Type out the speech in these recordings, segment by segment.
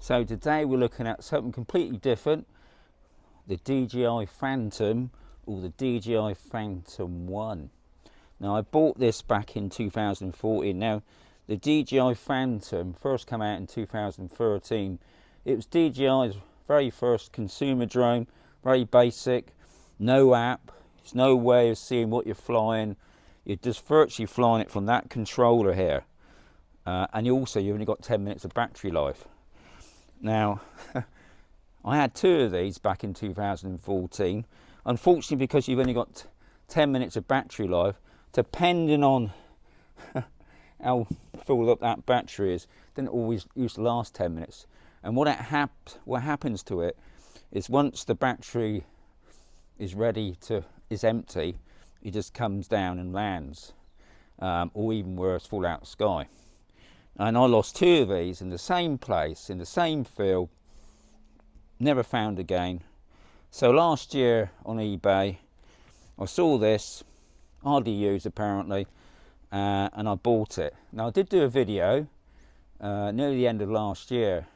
So today we're looking at something completely different, the DJI Phantom, or the DJI Phantom 1. Now I bought this back in 2014. Now the DJI Phantom first came out in 2013. It was DJI's very first consumer drone, very basic, no app, there's no way of seeing what you're flying. You're just virtually flying it from that controller here. And you've only got 10 minutes of battery life. Now, I had two of these back in 2014. Unfortunately, because you've only got 10 minutes of battery life, depending on how full up that battery is, then it always used to last 10 minutes. And what happens to it is once the battery is empty, it just comes down and lands, or even worse, fall out of the sky. And I lost two of these in the same place, in the same field, never found again. So last year on eBay, I saw this, hardly used apparently, and I bought it. Now I did do a video near the end of last year,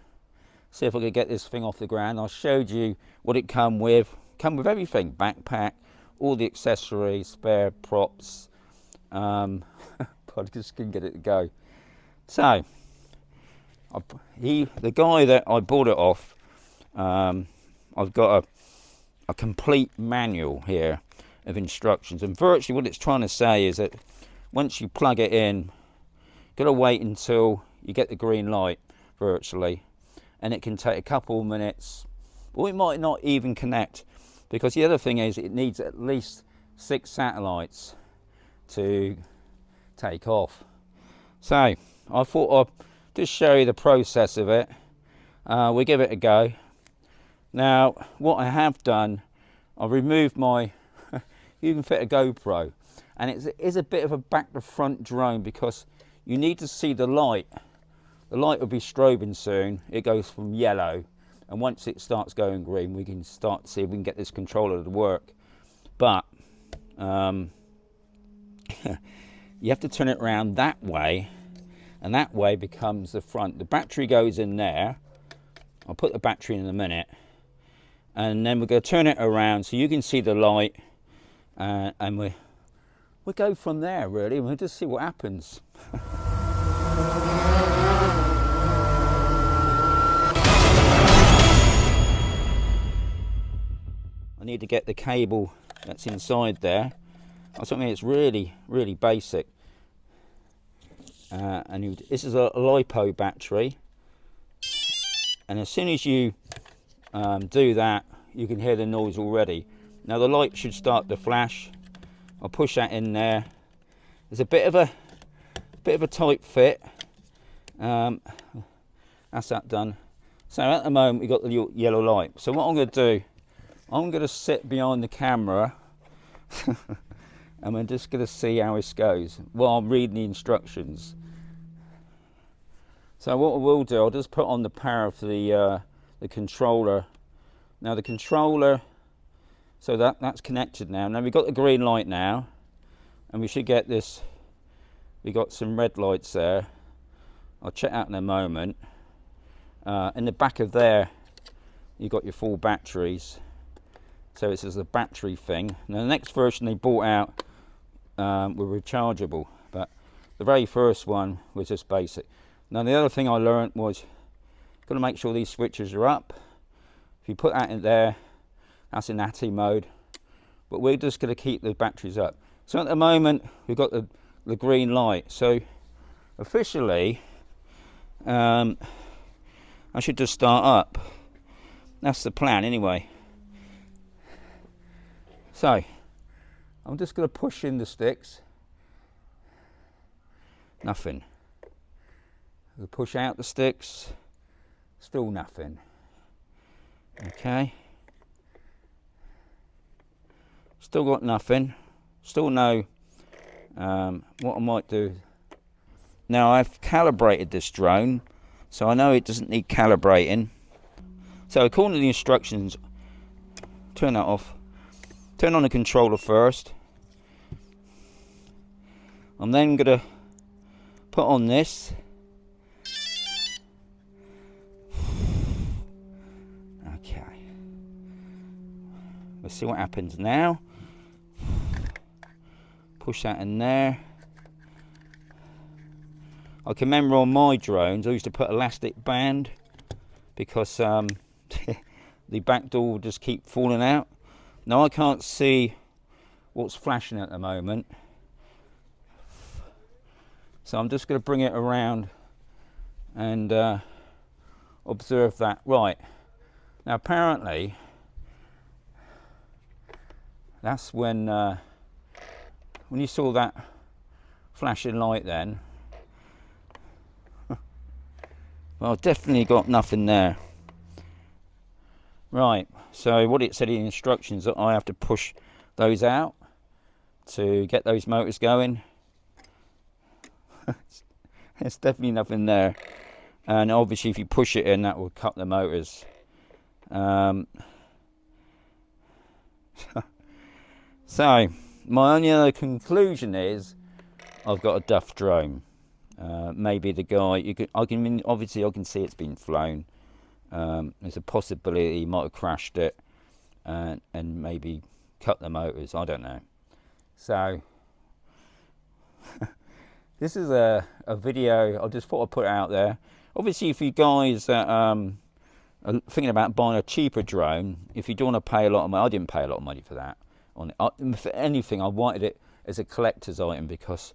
see if I could get this thing off the ground. I showed you what it come with everything, backpack, all the accessories, spare props, but I just couldn't get it to go. So, the guy that I bought it off, I've got a complete manual here of instructions, and virtually what it's trying to say is that once you plug it in, got to wait until you get the green light, virtually, and it can take a couple of minutes, or it might not even connect, because the other thing is it needs at least 6 satellites to take off. So I thought I'd just show you the process of it. We give it a go. Now what I have done, I've removed my you can fit a GoPro, and it is a bit of a back to front drone because you need to see the light. The light will be strobing soon. It goes from yellow, and once it starts going green, we can start to see if we can get this controller to work. But you have to turn it around that way, and that way becomes the front. The battery goes in there. I'll put the battery in a minute, and then we're going to turn it around so you can see the light, and we'll go from there really, and we'll just see what happens. I need to get the cable that's inside there. Something that's really basic. And this is a LiPo battery, and as soon as you do that, you can hear the noise already. Now the light should start to flash. I'll push that in there. There's a bit of a tight fit. That's that done. So at the moment we've got the yellow light. So what I'm going to do, I'm going to sit behind the camera and we're just going to see how this goes while I'm reading the instructions. So what I will do, I'll just put on the power of the controller. Now the controller, so that's connected now. Now we've got the green light now, and we should get this. We got some red lights there. I'll check out in a moment. In the back of there, you've got your full batteries. So it's just a battery thing. Now the next version they brought out were rechargeable, but the very first one was just basic. Now the other thing I learned was got to make sure these switches are up. If you put that in there, that's in ATI mode, but we're just going to keep the batteries up. So at the moment we've got the green light, so officially I should just start up. That's the plan anyway. So I'm just going to push in the sticks. Nothing. We'll push out the sticks. Still nothing. Okay. Still got nothing. Still no. What I might do. Now I've calibrated this drone, so I know it doesn't need calibrating. So according to the instructions, turn that off. Turn on the controller first. I'm then going to put on this. Let's see what happens now. Push that in there. I can remember on my drones I used to put elastic band because the back door would just keep falling out. Now I can't see what's flashing at the moment, so I'm just going to bring it around and observe that. Right, now apparently that's when you saw that flashing light then. Well, I've definitely got nothing there. Right, so what it said in the instructions that I have to push those out to get those motors going. There's definitely nothing there, and obviously if you push it in, that will cut the motors. So my only other conclusion is I've got a duff drone. Maybe the guy, obviously I can see it's been flown. There's a possibility he might have crashed it and maybe cut the motors. I don't know. So this is a video I just thought I'd put out there. Obviously, if you guys are thinking about buying a cheaper drone, if you don't want to pay a lot of money, I didn't pay a lot of money for that. If anything, I wanted it as a collector's item because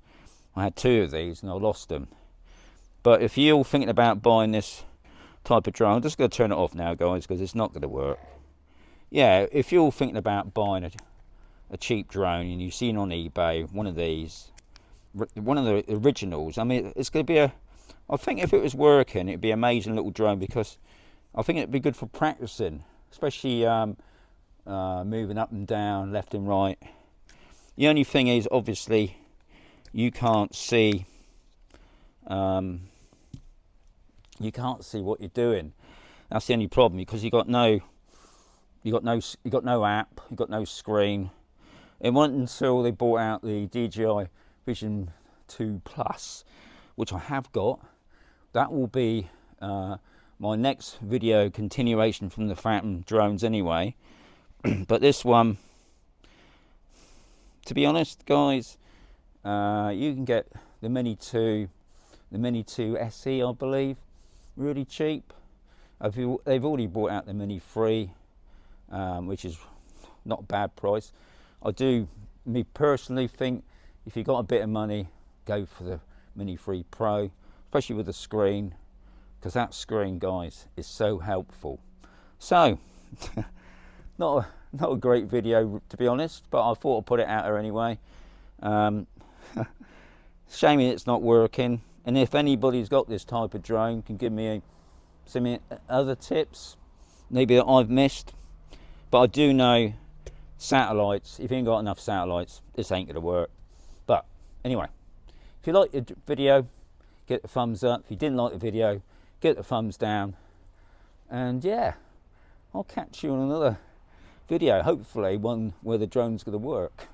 I had 2 of these and I lost them. But if you're thinking about buying this type of drone, I'm just going to turn it off now, guys, because it's not going to work. Yeah, if you're thinking about buying a cheap drone and you've seen on eBay one of these, one of the originals, I mean, it's going to be I think if it was working, it'd be an amazing little drone, because I think it'd be good for practicing, especially moving up and down, left and right. The only thing is, obviously, you can't see what you're doing. That's the only problem, because you got no app, you got no screen. It wasn't until they brought out the DJI Vision 2 Plus, which I have got. That will be my next video continuation from the Phantom drones anyway. But this one, to be honest, guys, you can get the Mini 2 SE, I believe, really cheap. They've already brought out the Mini 3, which is not a bad price. Me personally think if you've got a bit of money, go for the Mini 3 Pro, especially with the screen, because that screen, guys, is so helpful. So not a great video, to be honest, but I thought I'd put it out there anyway. Shame it's not working, and if anybody's got this type of drone, can give me some other tips maybe that I've missed. But I do know satellites, if you ain't got enough satellites, this ain't gonna work. But anyway, if you liked the video, get the thumbs up. If you didn't like the video, get the thumbs down. And yeah, I'll catch you on another video, hopefully one where the drone's gonna work.